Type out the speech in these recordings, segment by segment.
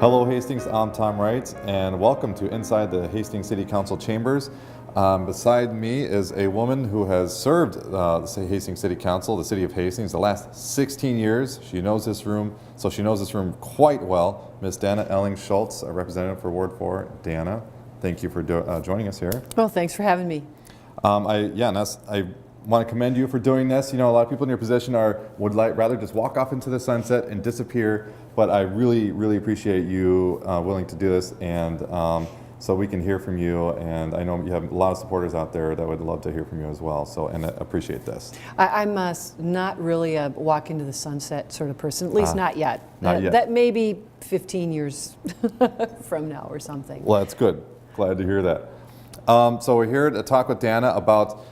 Hello Hastings, I'm Tom Wright, and welcome to Inside the Hastings City Council Chambers. Beside me is a woman who has served the Hastings City Council, the City of Hastings, the last 16 years. She knows this room, quite well. Ms. Danna Elling Schultz, a representative for Ward 4. Danna, thank you for joining us here. Well, thanks for having me. I want to commend you for doing this. You know, a lot of people in your position would rather just walk off into the sunset and disappear, but I really appreciate you willing to do this, and so we can hear from you, and I know you have a lot of supporters out there that would love to hear from you as well, and I appreciate this. I'm not really a walk into the sunset sort of person, at least not yet. Not yet. That may be 15 years from now or something. Well, that's good. Glad to hear that. So we're here to talk with Danna about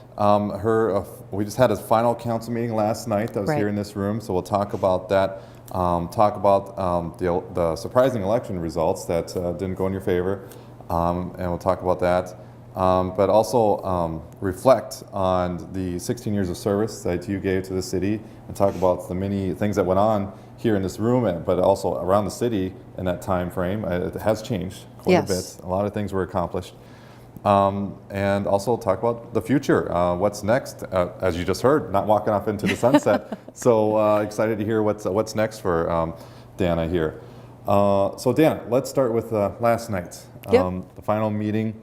we just had a final council meeting last night that was here in this room, so we'll talk about that. Talk about the surprising election results that didn't go in your favor, and we'll talk about that. But also reflect on the 16 years of service that you gave to the city, and talk about the many things that went on here in this room, but also around the city in that time frame. It has changed quite a bit. A lot of things were accomplished. And also talk about the future. What's next? As you just heard, not walking off into the sunset. So excited to hear what's next for Danna here. So Danna, let's start with last night, the final meeting.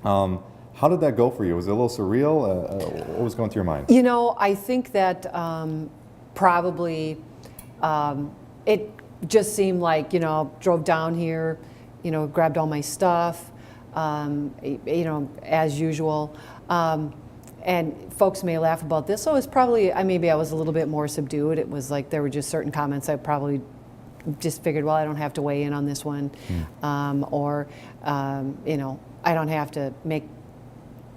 How did that go for you? Was it a little surreal? What was going through your mind? You know, I think that probably it just seemed like, you know, drove down here, you know, grabbed all my stuff. You know, as usual, and folks may laugh about this. So it's probably, maybe I was a little bit more subdued. It was like there were just certain comments I probably just figured, well, I don't have to weigh in on this one, you know, I don't have to make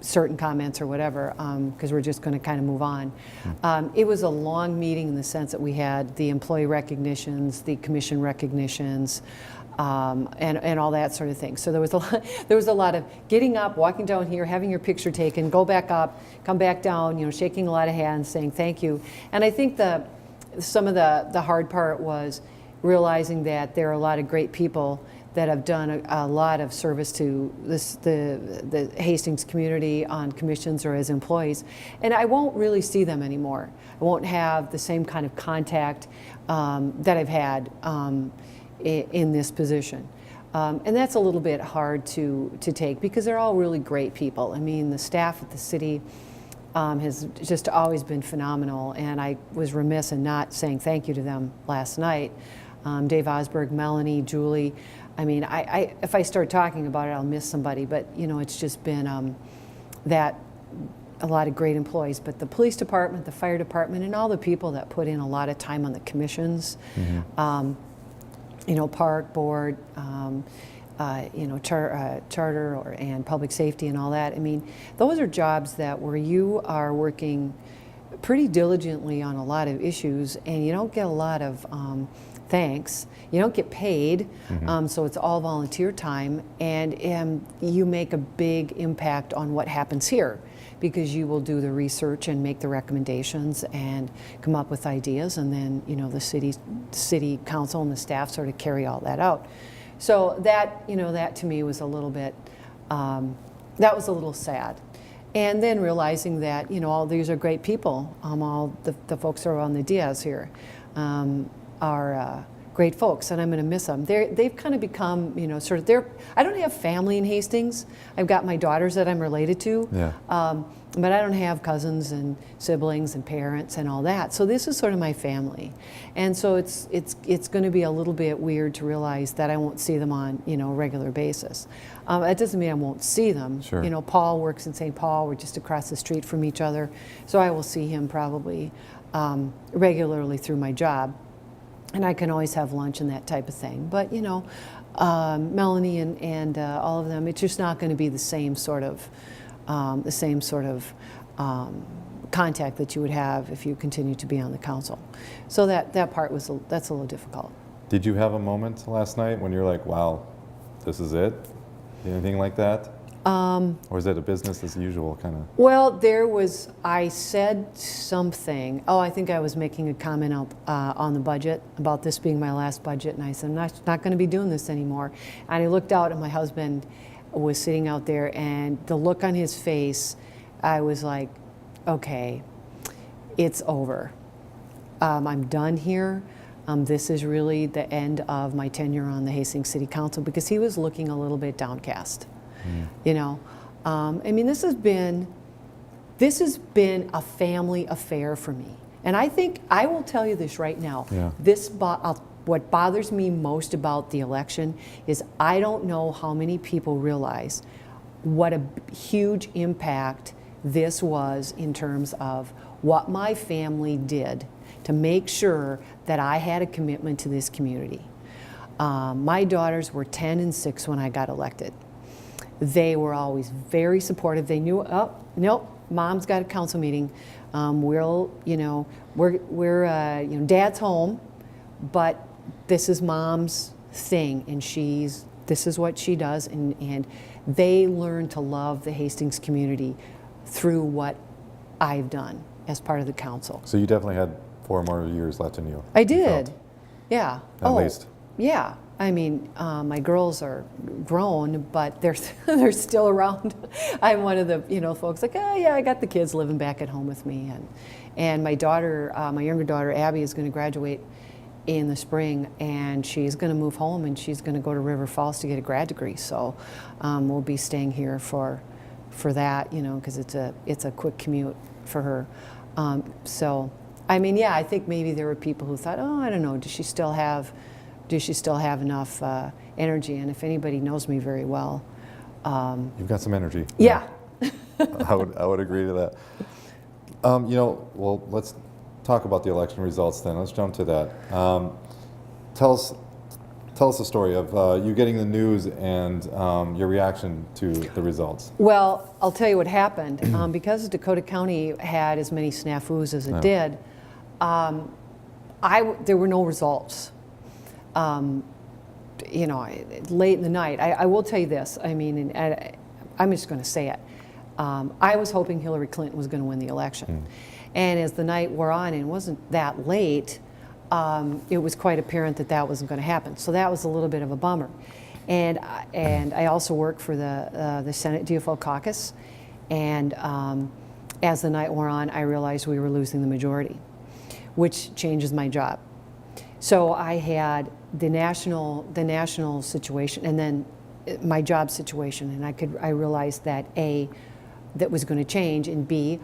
certain comments or whatever, because we're just going to kind of move on. It was a long meeting in the sense that we had the employee recognitions, the commission recognitions, and all that sort of thing. So there was a lot of getting up, walking down here, having your picture taken, go back up, come back down, you know, shaking a lot of hands, saying thank you. And I think some of the hard part was realizing that there are a lot of great people that have done a lot of service to the Hastings community on commissions or as employees, and I won't really see them anymore. I won't have the same kind of contact that I've had in this position. And that's a little bit hard to take because they're all really great people. I mean, the staff at the city has just always been phenomenal, and I was remiss in not saying thank you to them last night. Dave Osberg, Melanie, Julie. I mean, if I start talking about it, I'll miss somebody, but you know, it's just been a lot of great employees, but the police department, the fire department, and all the people that put in a lot of time on the commissions, you know, park board, you know, charter and public safety and all that. I mean, those are jobs where you are working pretty diligently on a lot of issues, and you don't get a lot of thanks. You don't get paid, so it's all volunteer time, and you make a big impact on what happens here, because you will do the research and make the recommendations and come up with ideas, and then, you know, the city council and the staff sort of carry all that out. So that, you know, that to me was a little bit, that was a little sad. And then realizing that, you know, all these are great people. All the folks who are on the Diaz here are great folks, and I'm going to miss them. They've kind of become, you know, sort of, I don't have family in Hastings. I've got my daughters that I'm related to, but I don't have cousins and siblings and parents and all that. So this is sort of my family, and so it's going to be a little bit weird to realize that I won't see them on, you know, a regular basis. That doesn't mean I won't see them. Sure. You know, Paul works in St. Paul. We're just across the street from each other, so I will see him probably regularly through my job. And I can always have lunch and that type of thing. But, you know, Melanie and all of them, it's just not going to be the same sort of contact that you would have if you continue to be on the council. So that part that's a little difficult. Did you have a moment last night when you're like, wow, this is it? Anything like that? Or is it a business as usual kind of? Well, I said something. Oh, I think I was making a comment out, on the budget about this being my last budget, and I said, I'm not going to be doing this anymore. And I looked out, and my husband was sitting out there, and the look on his face, I was like, okay, it's over. I'm done here. This is really the end of my tenure on the Hastings City Council, because he was looking a little bit downcast. You know, I mean, this has been a family affair for me, and I think I will tell you this right now. Yeah. What bothers me most about the election is I don't know how many people realize what a huge impact this was in terms of what my family did to make sure that I had a commitment to this community. My daughters were 10 and 6 when I got elected. They were always very supportive. They knew, oh, nope, Mom's got a council meeting. We're Dad's home, but this is Mom's thing, and this is what she does, and they learned to love the Hastings community through what I've done as part of the council. So you definitely had 4 more years left in you. I did, yeah. At least. Yeah. I mean, my girls are grown, but they're still around. I'm one of the folks like, oh yeah, I got the kids living back at home with me, and my daughter, my younger daughter Abby, is going to graduate in the spring, and she's going to move home, and she's going to go to River Falls to get a grad degree. So we'll be staying here for that, because it's a quick commute for her. So I mean, yeah, I think maybe there were people who thought, oh, I don't know, does she still have enough energy? And if anybody knows me very well, you've got some energy. Yeah. I would agree to that. Well, let's talk about the election results then. Let's jump to that. Tell us the story of you getting the news and your reaction to the results. Well, I'll tell you what happened. Because Dakota County had as many snafus as it did, there were no results. Late in the night. I will tell you this. I mean, and I'm just going to say it. I was hoping Hillary Clinton was going to win the election. And as the night wore on, and it wasn't that late, it was quite apparent that wasn't going to happen. So that was a little bit of a bummer. And I also work for the Senate DFO caucus. And as the night wore on, I realized we were losing the majority, which changes my job. So I had the national situation, and then my job situation, and I realized that A, that was going to change, and B,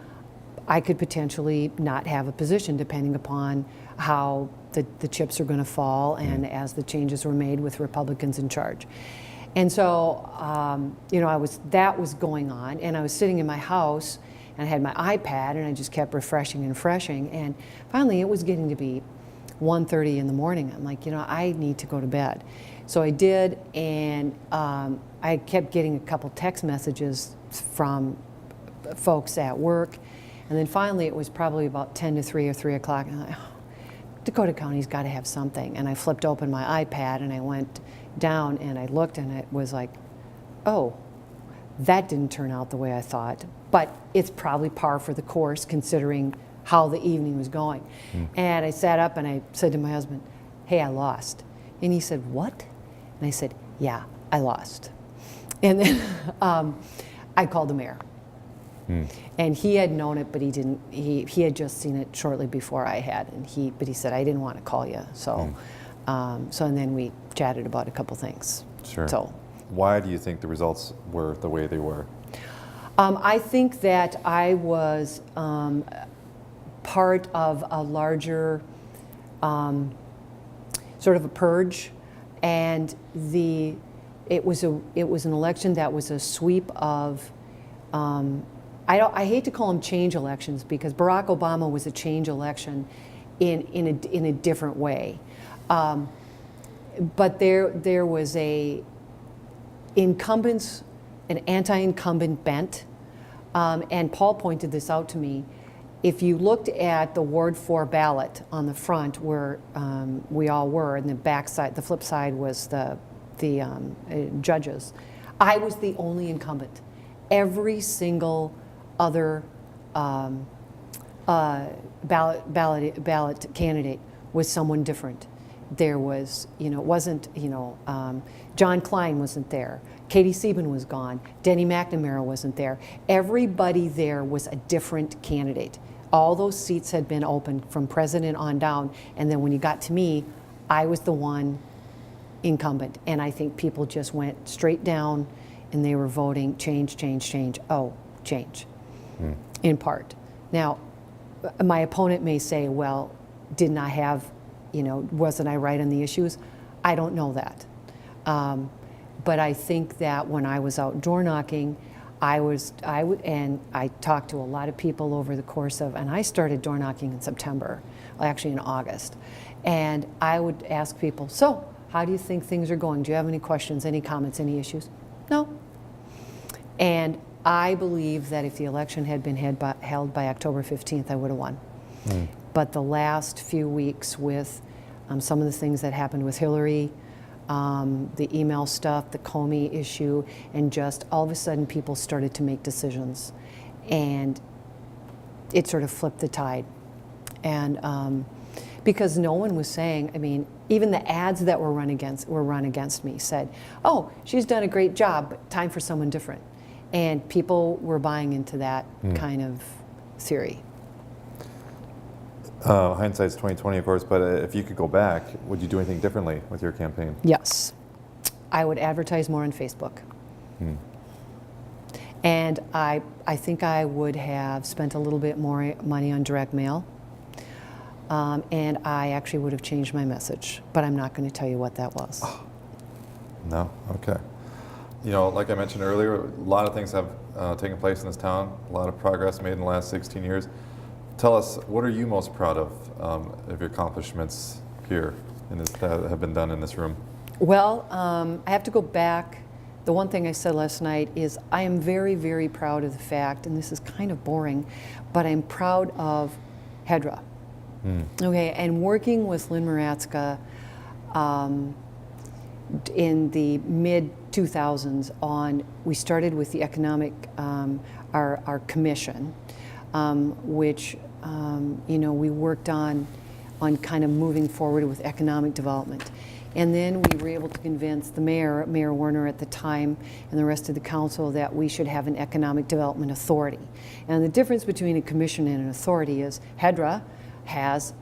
I could potentially not have a position depending upon how the chips are going to fall, and as the changes were made with Republicans in charge. And so, that was going on, and I was sitting in my house, and I had my iPad, and I just kept refreshing and refreshing, and finally it was getting to be 1:30 in the morning. I'm like, I need to go to bed. So I did, and I kept getting a couple text messages from folks at work, and then finally it was probably about 10 to 3 or 3 o'clock, and I'm like, Dakota County's got to have something. And I flipped open my iPad, and I went down, and I looked, and it was like, oh, that didn't turn out the way I thought. But it's probably par for the course considering how the evening was going. And I sat up and I said to my husband, hey, I lost. And he said, what? And I said, yeah, I lost. And then I called the mayor. And he had known it, but he didn't. He had just seen it shortly before I had, but he said, I didn't want to call you. So, and then we chatted about a couple things. Sure. So, why do you think the results were the way they were? I think that I was part of a larger sort of a purge, and it was an election that was a sweep of I hate to call them change elections, because Barack Obama was a change election in a different way, but there was an anti-incumbent bent, and Paul pointed this out to me. If you looked at the Ward 4 ballot on the front, where we all were, and the back side, the flip side was the judges, I was the only incumbent. Every single other ballot candidate was someone different. There was, it wasn't, John Klein wasn't there. Katie Sieben was gone. Denny McNamara wasn't there. Everybody there was a different candidate. All those seats had been opened from president on down, and then when you got to me, I was the one incumbent, and I think people just went straight down and they were voting change, change, change. Oh, change, in part. Now, my opponent may say, well, didn't I have, wasn't I right on the issues? I don't know that. But I think that when I was out door knocking, and I talked to a lot of people over the course of, and I started door knocking in September, well, actually in August. And I would ask people, so how do you think things are going? Do you have any questions, any comments, any issues? No. And I believe that if the election had been held by October 15th, I would have won. But the last few weeks with some of the things that happened with Hillary, the email stuff, the Comey issue, and just all of a sudden people started to make decisions. And it sort of flipped the tide. And because no one was saying, I mean, even the ads that were run against me said, oh, she's done a great job, but time for someone different. And people were buying into that kind of theory. Hindsight's 20/20, of course, but if you could go back, would you do anything differently with your campaign? Yes. I would advertise more on Facebook. And I think I would have spent a little bit more money on direct mail. And I actually would have changed my message, but I'm not going to tell you what that was. No? Okay. Like I mentioned earlier, a lot of things have taken place in this town, a lot of progress made in the last 16 years. Tell us, what are you most proud of your accomplishments here that have been done in this room? Well, I have to go back. The one thing I said last night is I am very, very proud of the fact, and this is kind of boring, but I'm proud of HEDRA. Okay, and working with Lynn Moratzka in the mid-2000s we started with the economic, our commission, which, we worked on kind of moving forward with economic development. And then we were able to convince the mayor, Mayor Werner at the time, and the rest of the council that we should have an economic development authority. And the difference between a commission and an authority is HEDRA has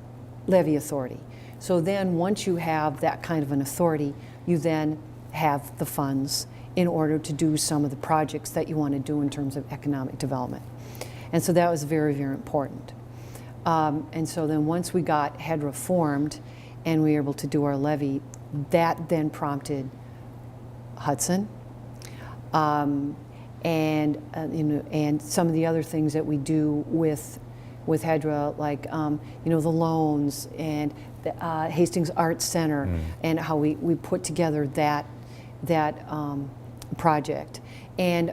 levy authority. So then once you have that kind of an authority, you then have the funds in order to do some of the projects that you want to do in terms of economic development. And so that was very, very important. And so then once we got HEDRA formed and we were able to do our levy, that then prompted Hudson and some of the other things that we do with HEDRA, like the loans and the Hastings Arts Center, and how we put together that project. And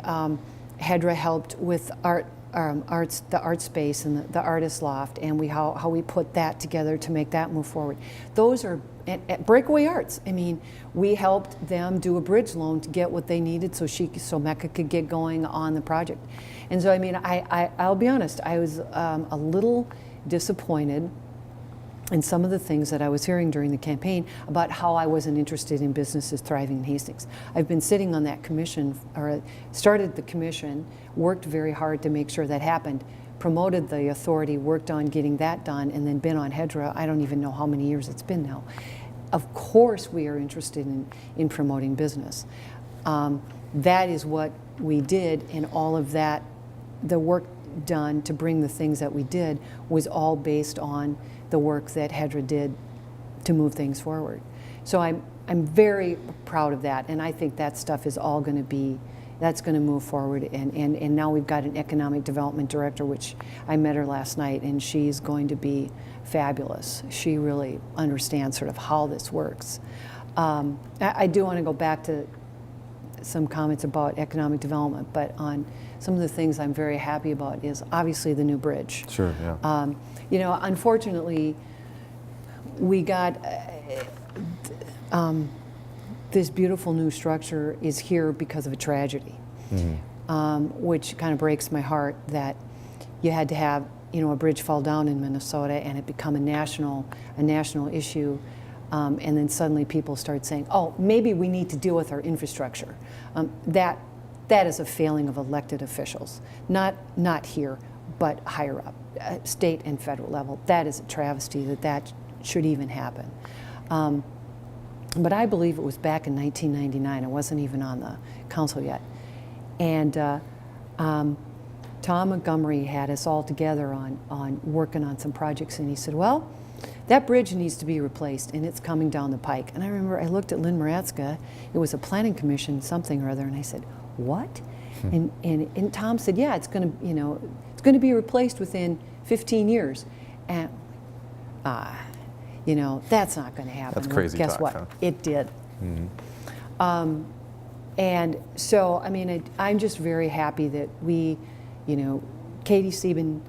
HEDRA helped with the art space and the artist loft, and how we put that together to make that move forward. Those are at Breakaway Arts. I mean, we helped them do a bridge loan to get what they needed so Mecca could get going on the project. And so, I mean, I'll be honest, I was a little disappointed in some of the things that I was hearing during the campaign about how I wasn't interested in businesses thriving in Hastings. I've been sitting on that commission, or started the commission, worked very hard to make sure that happened, promoted the authority, worked on getting that done, and then been on HEDRA. I don't even know how many years it's been now. Of course we are interested in promoting business. That is what we did, and all of that, the work done to bring the things that we did was all based on the work that HEDRA did to move things forward. So I'm very proud of that, and I think that stuff is all going to be, that's going to move forward. And now we've got an economic development director, which I met her last night, and she's going to be fabulous. She really understands sort of how this works. I do want to go back to some comments about economic development, but on some of the things I'm very happy about is obviously the new bridge. Sure, yeah. Unfortunately, we got this beautiful new structure is here because of a tragedy. which kind of breaks my heart that you had to have a bridge fall down in Minnesota and it become a national issue, and then suddenly people start saying, oh, maybe we need to deal with our infrastructure. That is a failing of elected officials, not here, but higher up, state and federal level. That is a travesty that should even happen. But I believe it was back in 1999. I wasn't even on the council yet. And Tom Montgomery had us all together on working on some projects, and he said, well, that bridge needs to be replaced, and it's coming down the pike. And I remember I looked at Lynn Maratska, it was a planning commission something or other, and I said, what? And Tom said, yeah, it's going to be replaced within 15 years. And that's not going to happen. That's crazy Guess talk, what? huh? It did. Mm-hmm. And so, I'm just very happy that we, Katie Sieben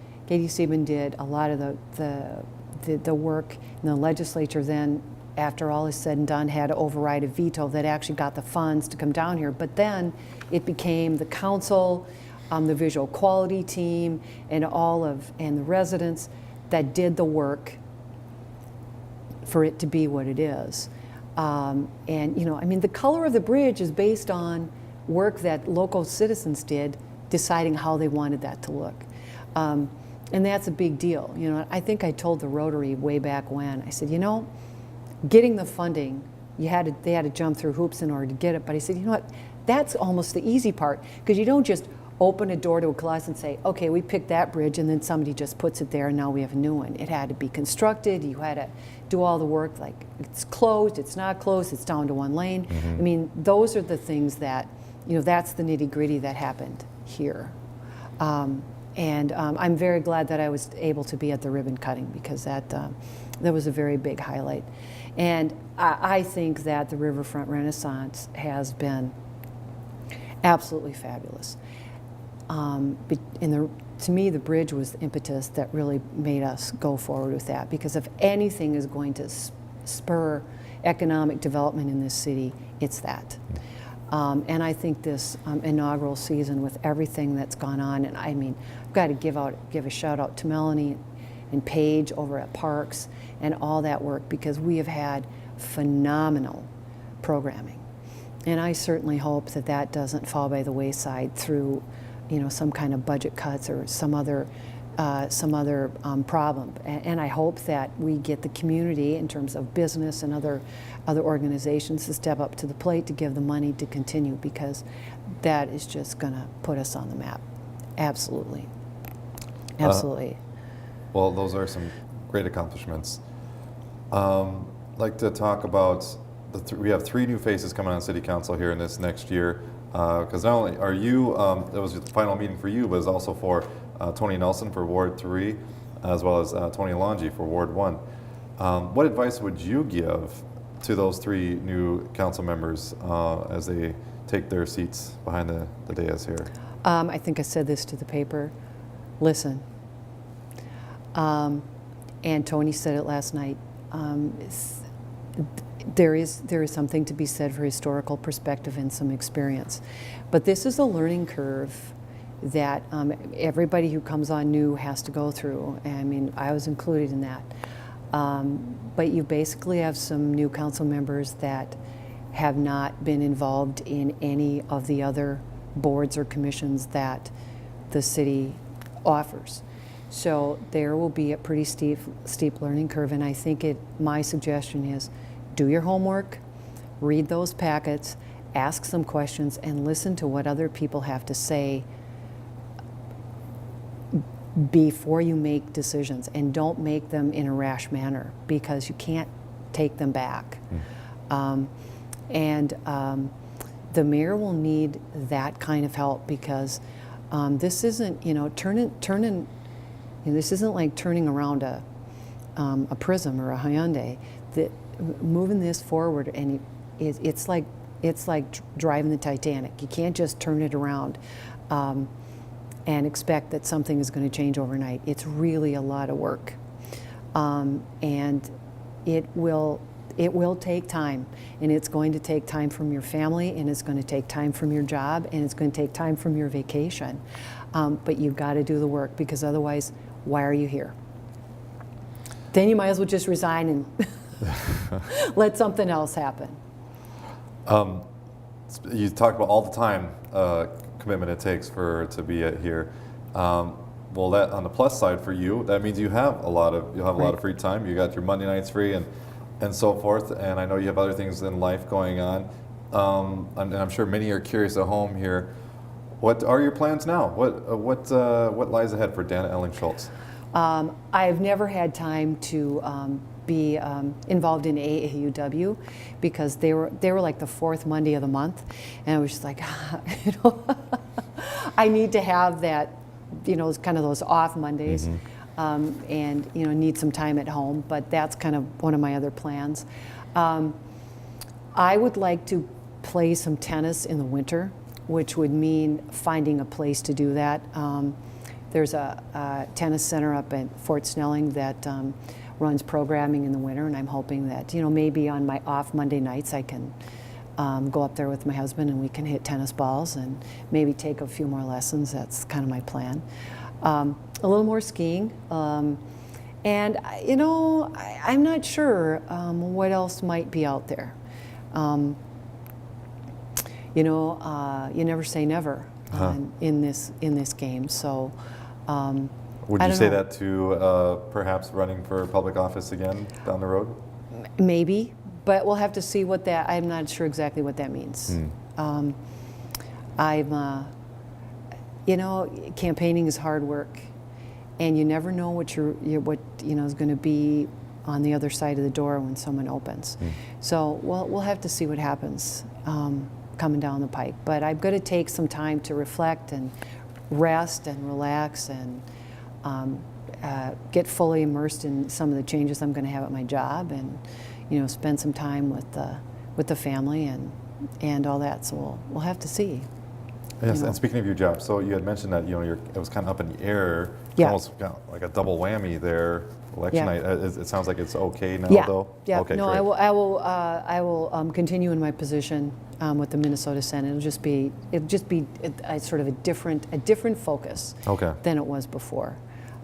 did a lot of the work, and the legislature then, after all is said and done, had to override a veto that actually got the funds to come down here. But then it became the council, the visual quality team, and the residents that did the work for it to be what it is. The color of the bridge is based on work that local citizens did, deciding how they wanted that to look. And that's a big deal. I think I told the Rotary way back when, I said, getting the funding, they had to jump through hoops in order to get it. But I said, you know what, that's almost the easy part, because you don't just open a door to a class and say, okay, we picked that bridge, and then somebody just puts it there and now we have a new one. It had to be constructed, you had to do all the work, like it's closed, it's not closed, it's down to one lane. Mm-hmm. Those are the things that, that's the nitty gritty that happened here. I'm very glad that I was able to be at the ribbon cutting, because that was a very big highlight. And I think that the Riverfront Renaissance has been absolutely fabulous. To me, the bridge was the impetus that really made us go forward with that, because if anything is going to spur economic development in this city, it's that. And I think this inaugural season, with everything that's gone on, and I've got to give a shout out to Melanie and Paige over at Parks and all that work, because we have had phenomenal programming. And I certainly hope that doesn't fall by the wayside through some kind of budget cuts or some other problem. And I hope that we get the community, in terms of business and other organizations, to step up to the plate to give the money to continue, because that is just going to put us on the map. Absolutely. Absolutely. Well, those are some great accomplishments. I'd like to talk about we have 3 new faces coming on City Council here in this next year. Because not only are you, that was the final meeting for you, but it's also for Tony Nelson for Ward 3, as well as Tony Alongi for Ward 1. What advice would you give to those 3 new council members as they take their seats behind the dais here? I think I said this to the paper. Listen. And Tony said it last night. There is something to be said for historical perspective and some experience. But this is a learning curve that everybody who comes on new has to go through. I was included in that. But you basically have some new council members that have not been involved in any of the other boards or commissions that the city offers. So there will be a pretty steep learning curve, and I think my suggestion is, do your homework, read those packets, ask some questions, and listen to what other people have to say before you make decisions. And don't make them in a rash manner, because you can't take them back. The mayor will need that kind of help, because this isn't, this isn't like turning around a Prism or a Hyundai. Moving this forward, and it's like driving the Titanic. You can't just turn it around and expect that something is going to change overnight. It's really a lot of work, and it will it will take time, and it's going to take time from your family, and it's going to take time from your job, and it's going to take time from your vacation. But you've got to do the work, because otherwise, why are you here? Then you might as well just resign and let something else happen. You talk about all the time commitment it takes to be here. Well, that on the plus side for you, that means you have a lot of free time. You got your Monday nights free and so forth. And I know you have other things in life going on. And I'm sure many are curious at home here. What are your plans now? What lies ahead for Danna Elling Schultz? I've never had time to be involved in AAUW, because they were like the fourth Monday of the month, and I was just like, I need to have that, kind of those off Mondays, and need some time at home. But that's kind of one of my other plans. I would like to play some tennis in the winter, which would mean finding a place to do that. There's a tennis center up at Fort Snelling that runs programming in the winter, and I'm hoping that maybe on my off Monday nights I can go up there with my husband and we can hit tennis balls and maybe take a few more lessons. That's kind of my plan. A little more skiing, and I'm not sure what else might be out there. You never say never in this game. So. Would you say that to perhaps running for public office again down the road? Maybe, but we'll have to see what that. I'm not sure exactly what that means. Campaigning is hard work, and you never know what is going to be on the other side of the door when someone opens. So we'll have to see what happens coming down the pike. But I've got to take some time to reflect and rest and relax and get fully immersed in some of the changes I'm going to have at my job, and spend some time with the family and all that. So we'll have to see. Yes, and speaking of your job, so you had mentioned that it was kind of up in the air. Yeah. Almost like a double whammy there. Election night. It sounds like it's okay now, though. Yeah. Okay, no, great. I will continue in my position with the Minnesota Senate. It'll just be a sort of a different focus than it was before.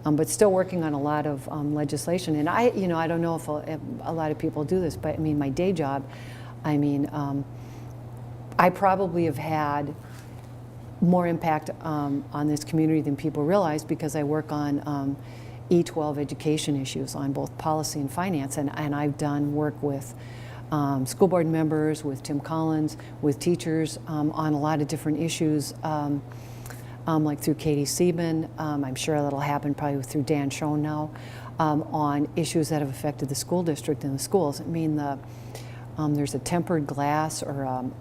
But still working on a lot of legislation. And I don't know if a lot of people do this, but I mean, my day job, I probably have had more impact on this community than people realize, because I work on E12 education issues on both policy and finance, and I've done work with school board members, with Tim Collins, with teachers on a lot of different issues, like through Katie Sieben. I'm sure that'll happen probably through Dan Schoen now, on issues that have affected the school district and the schools. I mean, there's a tempered glass or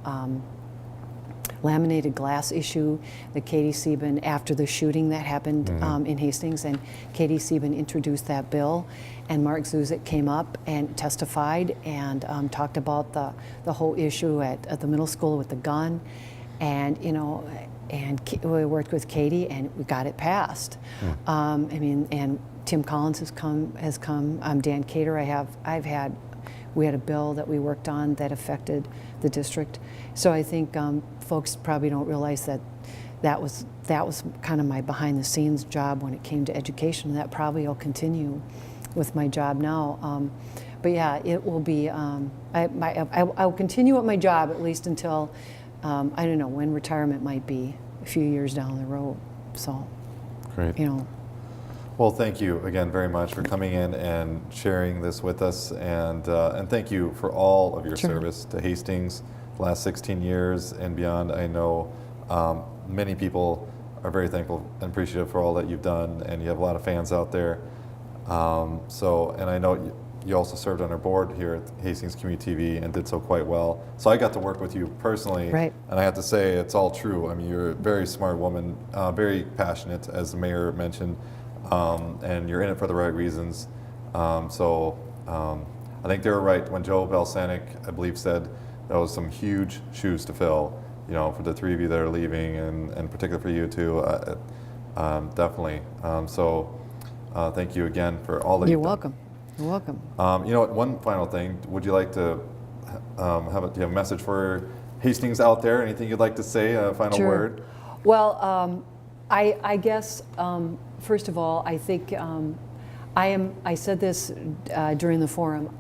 laminated glass issue that Katie Sieben, after the shooting that happened in Hastings, and Katie Sieben introduced that bill, and Mark Zuzik came up and testified and talked about the whole issue at the middle school with the gun, and we worked with Katie and we got it passed. And Tim Collins has come. Dan Cater, we had a bill that we worked on that affected the district. So I think folks probably don't realize that was kind of my behind the scenes job when it came to education, and that probably will continue with my job now. But yeah, it will be, I'll continue at my job at least until, I don't know when retirement might be, a few years down the road. So, great. Well, thank you again very much for coming in and sharing this with us, and thank you for all of your service to Hastings the last 16 years and beyond. I know many people are very thankful and appreciative for all that you've done, and you have a lot of fans out there. And I know you also served on our board here at Hastings Community TV and did so quite well. So I got to work with you personally, and I have to say it's all true. I mean, you're a very smart woman, very passionate, as the mayor mentioned. And you're in it for the right reasons. I think they were right when Joe Balsanic, I believe, said that was some huge shoes to fill, for the three of you that are leaving, and particularly for you too, definitely. Thank you again for all that you've done. You're welcome. You're welcome. You know what, one final thing, would you like to do you have a message for Hastings out there? Anything you'd like to say, a final Sure. word? Well, I guess, first of all, I think I said this during the forum,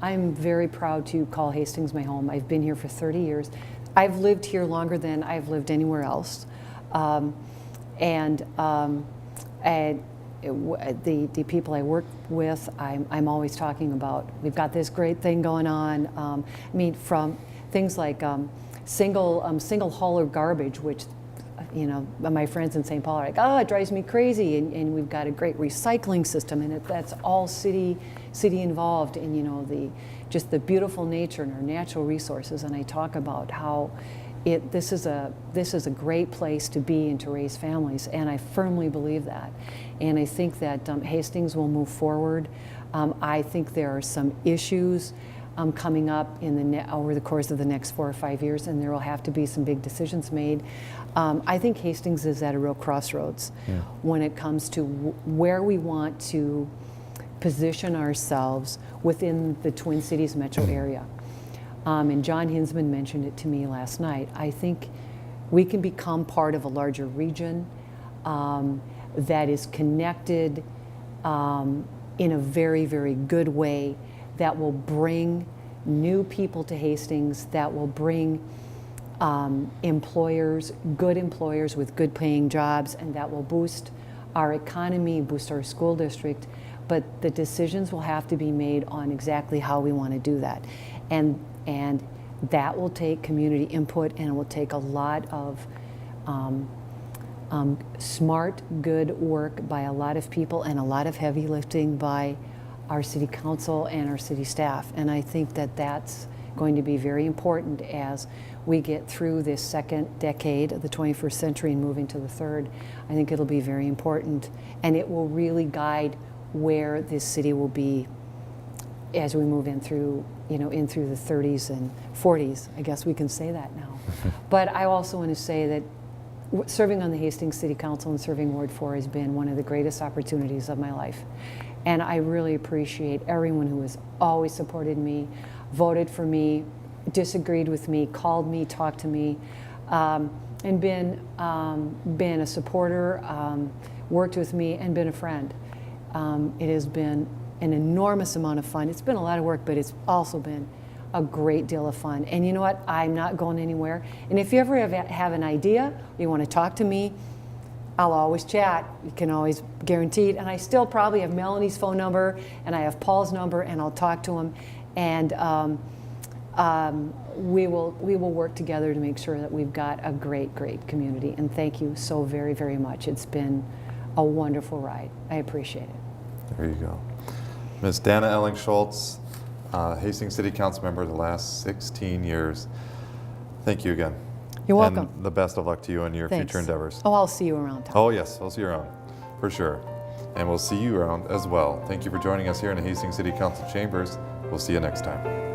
I'm very proud to call Hastings my home. I've been here for 30 years. I've lived here longer than I've lived anywhere else. The people I work with, I'm always talking about, we've got this great thing going on. I mean, from things like single hauler garbage, which, you know, my friends in St. Paul are like, oh, it drives me crazy. And we've got a great recycling system, and that's all city involved. And, you know, just the beautiful nature and our natural resources. And I talk about how this is a great place to be and to raise families, and I firmly believe that. And I think that Hastings will move forward. I think there are some issues coming up over the course of the next 4 or 5 years, and there will have to be some big decisions made. I think Hastings is at a real crossroads when it comes to where we want to position ourselves within the Twin Cities metro area. And John Hinsman mentioned it to me last night. I think we can become part of a larger region that is connected in a very, very good way, that will bring new people to Hastings, that will bring employers, good employers with good paying jobs, and that will boost our economy, boost our school district. But the decisions will have to be made on exactly how we want to do that. And that will take community input, and it will take a lot of smart, good work by a lot of people, and a lot of heavy lifting by our city council and our city staff. And I think that that's going to be very important as we get through this second decade of the 21st century and moving to the third. I think it'll be very important, and it will really guide where this city will be as we move in through the 30s and 40s. I guess we can say that now. But I also want to say that serving on the Hastings City Council and serving Ward 4 has been one of the greatest opportunities of my life. And I really appreciate everyone who has always supported me, voted for me, disagreed with me, called me, talked to me, and been a supporter, worked with me, and been a friend. It has been an enormous amount of fun. It's been a lot of work, but it's also been a great deal of fun. And you know what? I'm not going anywhere. And if you ever have an idea, or you want to talk to me, I'll always chat. You can always guarantee it. And I still probably have Melanie's phone number, and I have Paul's number, and I'll talk to him. And we will work together to make sure that we've got a great, great community. And thank you so very, very much. It's been a wonderful ride. I appreciate it. There you go. Ms. Danna Elling Schultz, Hastings City Council member the last 16 years. Thank you again. You're welcome. And the best of luck to you in your Thanks. future endeavors. Oh, I'll see you around town. Oh yes, we'll see you around, for sure. And we'll see you around as well. Thank you for joining us here in the Hastings City Council chambers. We'll see you next time.